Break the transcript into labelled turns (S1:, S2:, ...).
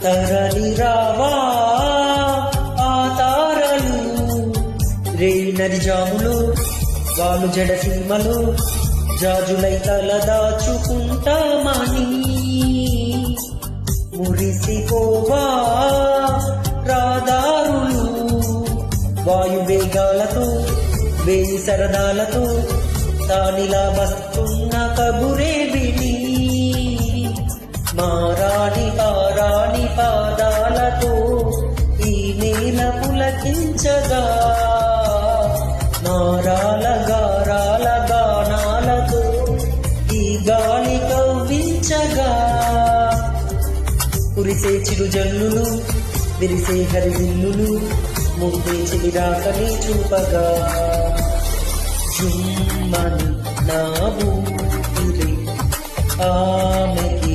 S1: తరలి రావా ఆ తారలు, రే నది జాములు వాళ్ళు జడసీమలు, జాజులై తల దాచుకుంటామని. మురిసిపోవా రాదారులు వాయువేగాలతో, వేయి సరదాలతో, తానిలా వస్తున్న కబురే విని, మారాణి పారాణి పాదాలతో ఈ నేల పులకించగా, నారాల గారాల గానాలతో ఈ గాలి కవ్వించగా, కురిసే చిరుజల్లులు విరిసే హరిజిల్లులు ముగ్గే చిలిరాకని చూపగా, జుమ్మని నా ఊపిరి ఆమెకి